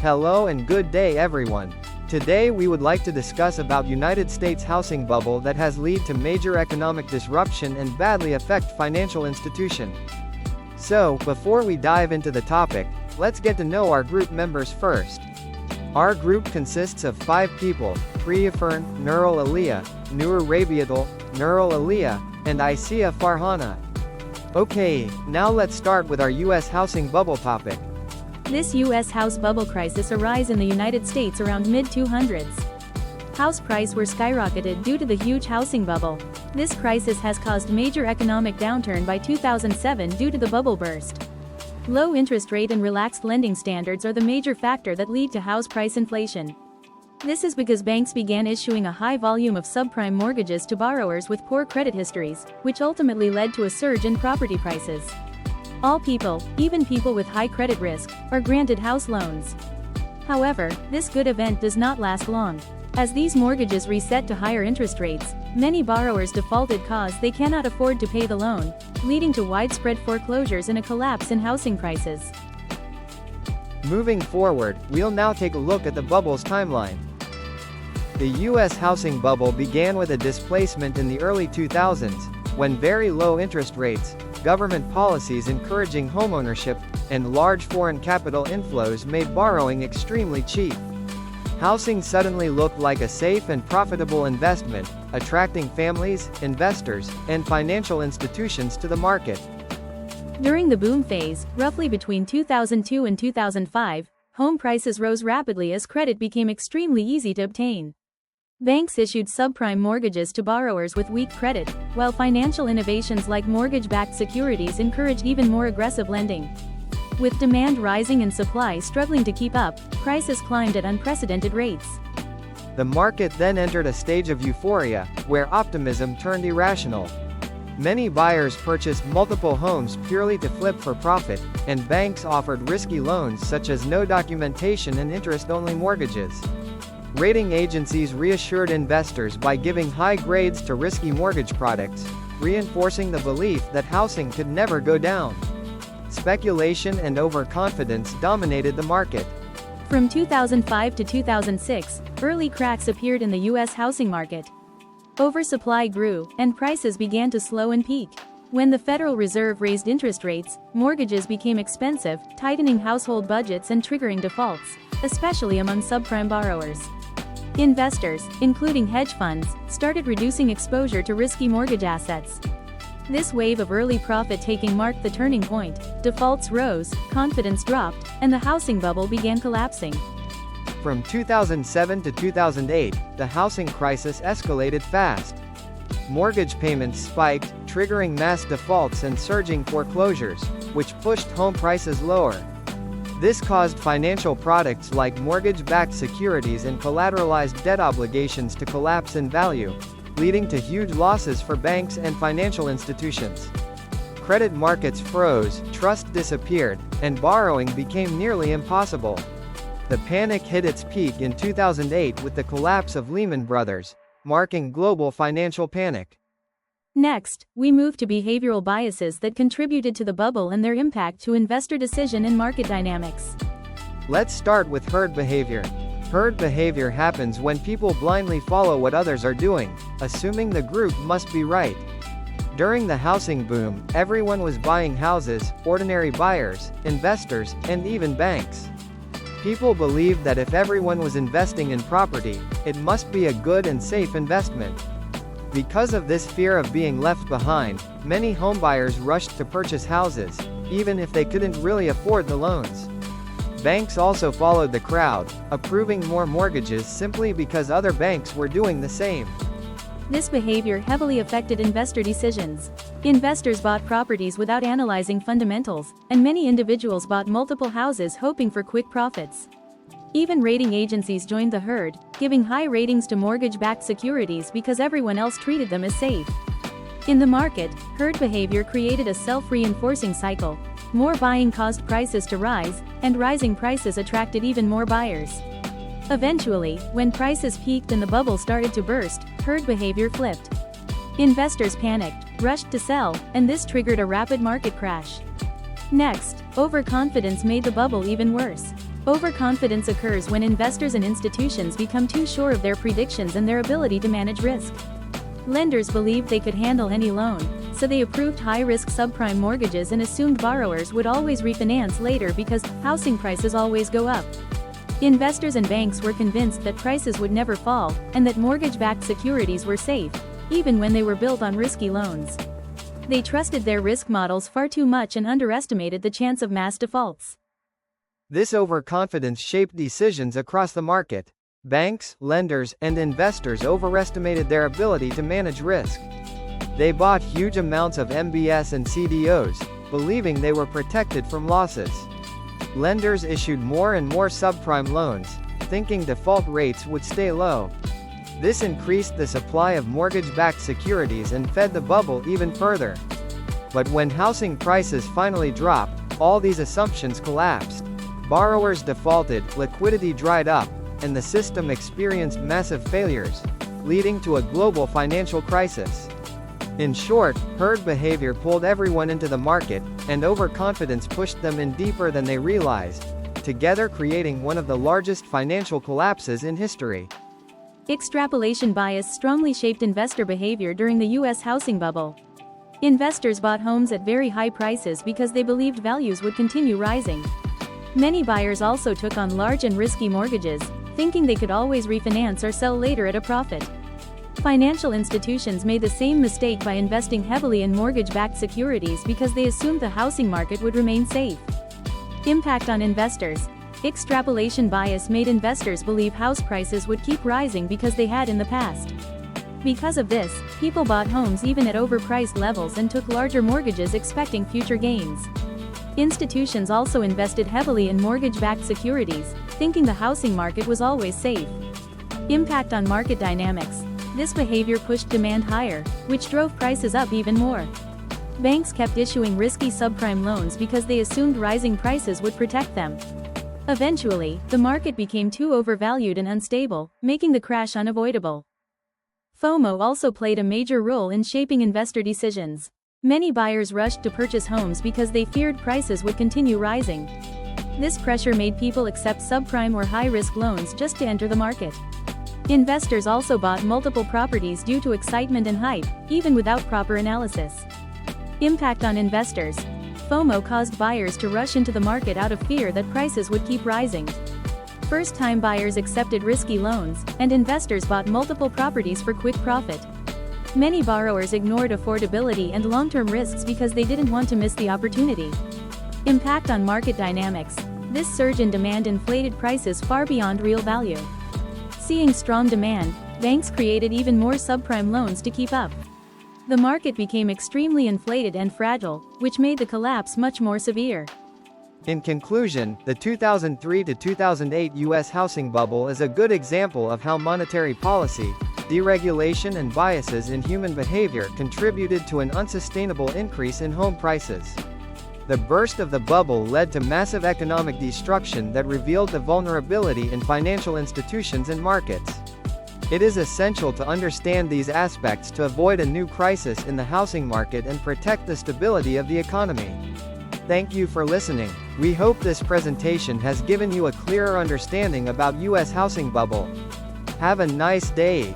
Hello and good day everyone. Today we would like to discuss about United States housing bubble that has led to major economic disruption and badly affect financial institution. So, before we dive into the topic, let's get to know our group members first. Our group consists of 5 people, Priyafern, Nurul Aliyah, Nur Rabiatul, Nurul Aliyah, and Isia Farhana. Okay, now let's start with our US housing bubble topic. This U.S. house bubble crisis arose in the United States around mid-200s. House prices were skyrocketed due to the huge housing bubble. This crisis has caused major economic downturn by 2007 due to the bubble burst. Low interest rate and relaxed lending standards are the major factor that lead to house price inflation. This is because banks began issuing a high volume of subprime mortgages to borrowers with poor credit histories, which ultimately led to a surge in property prices. All people, even people with high credit risk, are granted house loans. However, this good event does not last long. As these mortgages reset to higher interest rates, many borrowers defaulted cause they cannot afford to pay the loan, leading to widespread foreclosures and a collapse in housing prices. Moving forward, we'll now take a look at the bubble's timeline. The US housing bubble began with a displacement in the early 2000s, when very low interest rates, government policies encouraging homeownership, and large foreign capital inflows made borrowing extremely cheap. Housing suddenly looked like a safe and profitable investment, attracting families, investors, and financial institutions to the market. During the boom phase, roughly between 2002 and 2005, home prices rose rapidly as credit became extremely easy to obtain. Banks issued subprime mortgages to borrowers with weak credit, while financial innovations like mortgage-backed securities encouraged even more aggressive lending. With demand rising and supply struggling to keep up, prices climbed at unprecedented rates. The market then entered a stage of euphoria, where optimism turned irrational. Many buyers purchased multiple homes purely to flip for profit, and banks offered risky loans such as no documentation and interest-only mortgages. Rating agencies reassured investors by giving high grades to risky mortgage products, reinforcing the belief that housing could never go down. Speculation and overconfidence dominated the market. From 2005 to 2006, early cracks appeared in the U.S. housing market. Oversupply grew, and prices began to slow and peak. When the Federal Reserve raised interest rates, mortgages became expensive, tightening household budgets and triggering defaults, especially among subprime borrowers. Investors, including hedge funds, started reducing exposure to risky mortgage assets. This wave of early profit-taking marked the turning point. Defaults rose, confidence dropped, and the housing bubble began collapsing. From 2007 to 2008, the housing crisis escalated fast. Mortgage payments spiked, triggering mass defaults and surging foreclosures, which pushed home prices lower. This caused financial products like mortgage-backed securities and collateralized debt obligations to collapse in value, leading to huge losses for banks and financial institutions. Credit markets froze, trust disappeared, and borrowing became nearly impossible. The panic hit its peak in 2008 with the collapse of Lehman Brothers, marking global financial panic. Next, we move to behavioral biases that contributed to the bubble and their impact to investor decision and market dynamics. Let's start with herd behavior. Herd behavior happens when people blindly follow what others are doing, assuming the group must be right. During the housing boom, everyone was buying houses, ordinary buyers, investors, and even banks. People believed that if everyone was investing in property, it must be a good and safe investment. Because of this fear of being left behind, many homebuyers rushed to purchase houses, even if they couldn't really afford the loans. Banks also followed the crowd, approving more mortgages simply because other banks were doing the same. This behavior heavily affected investor decisions. Investors bought properties without analyzing fundamentals, and many individuals bought multiple houses hoping for quick profits. Even rating agencies joined the herd, giving high ratings to mortgage-backed securities because everyone else treated them as safe. In the market, herd behavior created a self-reinforcing cycle. More buying caused prices to rise, and rising prices attracted even more buyers. Eventually, when prices peaked and the bubble started to burst, herd behavior flipped. Investors panicked, rushed to sell, and this triggered a rapid market crash. Next, overconfidence made the bubble even worse. Overconfidence occurs when investors and institutions become too sure of their predictions and their ability to manage risk. Lenders believed they could handle any loan, so they approved high-risk subprime mortgages and assumed borrowers would always refinance later because housing prices always go up. Investors and banks were convinced that prices would never fall, and that mortgage-backed securities were safe, even when they were built on risky loans. They trusted their risk models far too much and underestimated the chance of mass defaults. This overconfidence shaped decisions across the market. Banks, lenders, and investors overestimated their ability to manage risk. They bought huge amounts of MBS and CDOs, believing they were protected from losses. Lenders issued more and more subprime loans, thinking default rates would stay low. This increased the supply of mortgage-backed securities and fed the bubble even further. But when housing prices finally dropped, all these assumptions collapsed. Borrowers defaulted, liquidity dried up, and the system experienced massive failures, leading to a global financial crisis. In short, herd behavior pulled everyone into the market, and overconfidence pushed them in deeper than they realized, together creating one of the largest financial collapses in history. Extrapolation bias strongly shaped investor behavior during the U.S. housing bubble. Investors bought homes at very high prices because they believed values would continue rising. Many buyers also took on large and risky mortgages, thinking they could always refinance or sell later at a profit. Financial institutions made the same mistake by investing heavily in mortgage-backed securities because they assumed the housing market would remain safe. Impact on investors. Extrapolation bias made investors believe house prices would keep rising because they had in the past. Because of this, people bought homes even at overpriced levels and took larger mortgages expecting future gains. Institutions also invested heavily in mortgage-backed securities, thinking the housing market was always safe. Impact on market dynamics. This behavior pushed demand higher, which drove prices up even more. Banks kept issuing risky subprime loans because they assumed rising prices would protect them. Eventually, the market became too overvalued and unstable, making the crash unavoidable. FOMO also played a major role in shaping investor decisions. Many buyers rushed to purchase homes because they feared prices would continue rising. This pressure made people accept subprime or high-risk loans just to enter the market. Investors also bought multiple properties due to excitement and hype, even without proper analysis. Impact on investors. FOMO caused buyers to rush into the market out of fear that prices would keep rising. First-time buyers accepted risky loans, and investors bought multiple properties for quick profit. Many borrowers ignored affordability and long-term risks because they didn't want to miss the opportunity. Impact on market dynamics. This surge in demand inflated prices far beyond real value. Seeing strong demand, banks created even more subprime loans to keep up. The market became extremely inflated and fragile, which made the collapse much more severe. In conclusion, the 2003 to 2008 U.S. housing bubble is a good example of how monetary policy, deregulation and biases in human behavior contributed to an unsustainable increase in home prices. The burst of the bubble led to massive economic destruction that revealed the vulnerability in financial institutions and markets. It is essential to understand these aspects to avoid a new crisis in the housing market and protect the stability of the economy. Thank you for listening. We hope this presentation has given you a clearer understanding about U.S. housing bubble. Have a nice day.